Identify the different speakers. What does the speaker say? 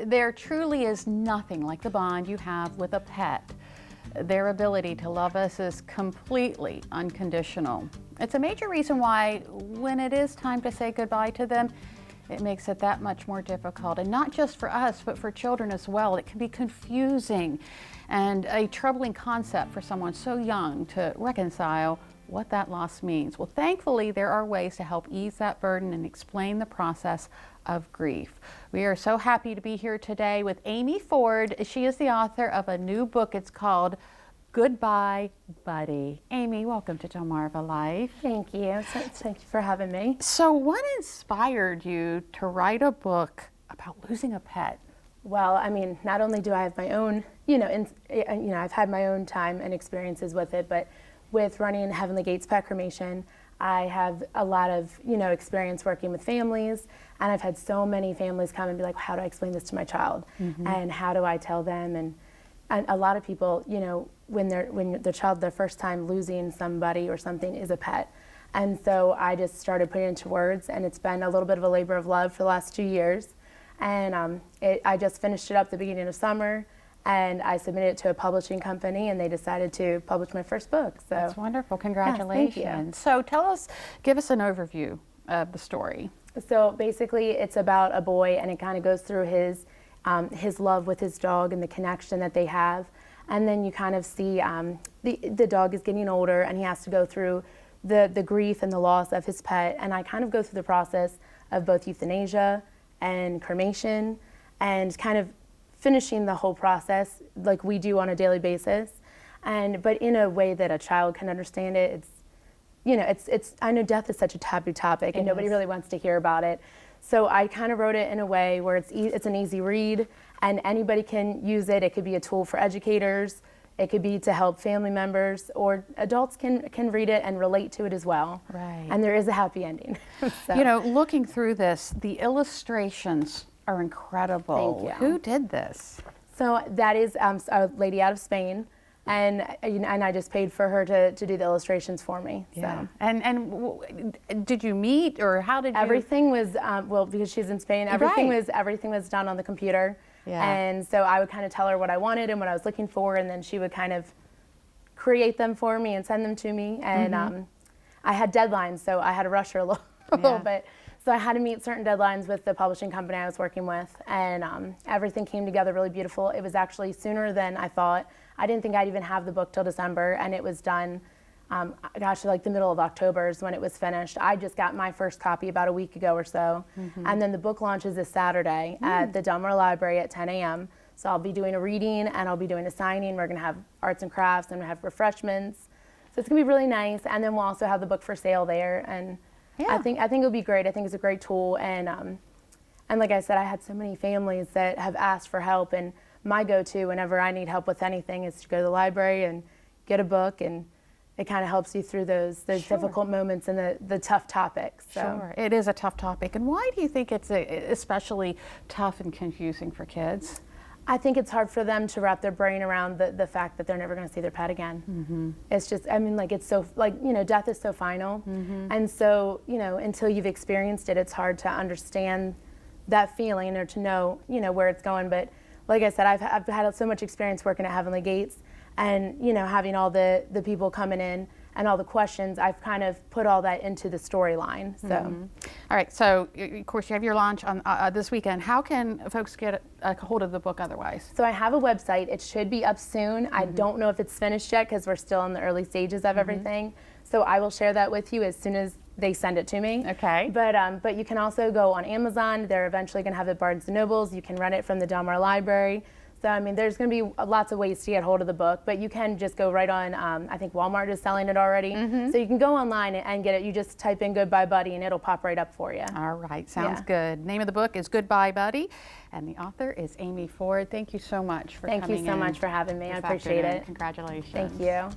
Speaker 1: There truly is nothing like the bond you have with a pet. Their ability to love us is completely unconditional. It's a major reason why when it is time to say goodbye to them, it makes it that much more difficult. And not just for us, but for children as well. It can be confusing and a troubling concept for someone so young to reconcile what that loss means. Well, thankfully, there are ways to help ease that burden and explain the process of grief. We are so happy to be here today with Amy Ford. She is the author of a new book. It's called Goodbye Buddy. Amy, welcome to DelmarvaLife.
Speaker 2: Thank you. Thank you for having me.
Speaker 1: So what inspired you to write a book about losing a pet?
Speaker 2: Well, I mean, not only do I have my own, I've had my own time and experiences with it, but with running Heavenly Gates Pet Cremation, I have a lot of, experience working with families, and I've had so many families come and be like, how do I explain this to my child? And how do I tell them? And a lot of people, when their child, their first time losing somebody or something is a pet. And so I just started putting it into words, and it's been a little bit of a labor of love for the last 2 years. And I just finished it up the beginning of summer, and I submitted it to a publishing company, and they decided to publish my first book. So
Speaker 1: that's wonderful. Congratulations.
Speaker 2: Yes, thank you.
Speaker 1: So give us an overview of the story.
Speaker 2: So basically it's about a boy, and it kind of goes through his love with his dog and the connection that they have. And then you kind of see the dog is getting older, and he has to go through the grief and the loss of his pet. And I kind of go through the process of both euthanasia and cremation, and kind of finishing the whole process like we do on a daily basis, but in a way that a child can understand it. It's I know death is such a taboo topic, and nobody really wants to hear about it. So I kind of wrote it in a way where it's an easy read, and anybody can use it. It could be a tool for educators. It could be to help family members, or adults can read it and relate to it as well.
Speaker 1: Right.
Speaker 2: And there is a happy ending. So.
Speaker 1: Looking through this, the illustrations are incredible.
Speaker 2: Thank you.
Speaker 1: Who did this?
Speaker 2: So that is a lady out of Spain, and I just paid for her to do the illustrations for me.
Speaker 1: Yeah.
Speaker 2: So.
Speaker 1: And did you meet, or how did you?
Speaker 2: Everything was because she's in Spain. Everything was done on the computer.
Speaker 1: Yeah.
Speaker 2: And so I would kind of tell her what I wanted and what I was looking for, and then she would kind of create them for me and send them to me. And I had deadlines, so I had to rush her a little bit. So I had to meet certain deadlines with the publishing company I was working with, and everything came together really beautiful. It was actually sooner than I thought. I didn't think I'd even have the book till December, and it was done, like the middle of October is when it was finished. I just got my first copy about a week ago or so, and then the book launches this Saturday at the Delmar Library at 10 a.m. So I'll be doing a reading, and I'll be doing a signing. We're gonna have arts and crafts, and we have refreshments. So it's gonna be really nice, and then we'll also have the book for sale there. And I think it'll be great. I think it's a great tool, and like I said, I had so many families that have asked for help, and my go-to whenever I need help with anything is to go to the library and get a book, and it kind of helps you through those difficult moments and the tough topics. So.
Speaker 1: Sure, it is a tough topic. And why do you think it's especially tough and confusing for kids?
Speaker 2: I think it's hard for them to wrap their brain around the fact that they're never going to see their pet again. It's just, it's so, death is so final. And so, until you've experienced it, it's hard to understand that feeling or to know, where it's going. But like I said, I've had so much experience working at Heavenly Gates, and, having all the people coming in and all the questions, I've kind of put all that into the storyline. So.
Speaker 1: All right, so of course you have your launch on this weekend. How can folks get a hold of the book otherwise?
Speaker 2: So I have a website. It should be up soon. I don't know if it's finished yet because we're still in the early stages of everything. So I will share that with you as soon as they send it to me.
Speaker 1: Okay.
Speaker 2: But you can also go on Amazon. They're eventually going to have it at Barnes & Nobles. You can rent it from the Delmar Library. So, there's going to be lots of ways to get hold of the book, but you can just go right on, I think Walmart is selling it already. So you can go online and get it. You just type in Goodbye Buddy, and it'll pop right up for you.
Speaker 1: All right, sounds good. Name of the book is Goodbye Buddy, and the author is Amy Ford. Thank you so much for coming in.
Speaker 2: Thank you so much for having me. I appreciate it.
Speaker 1: Congratulations.
Speaker 2: Thank you.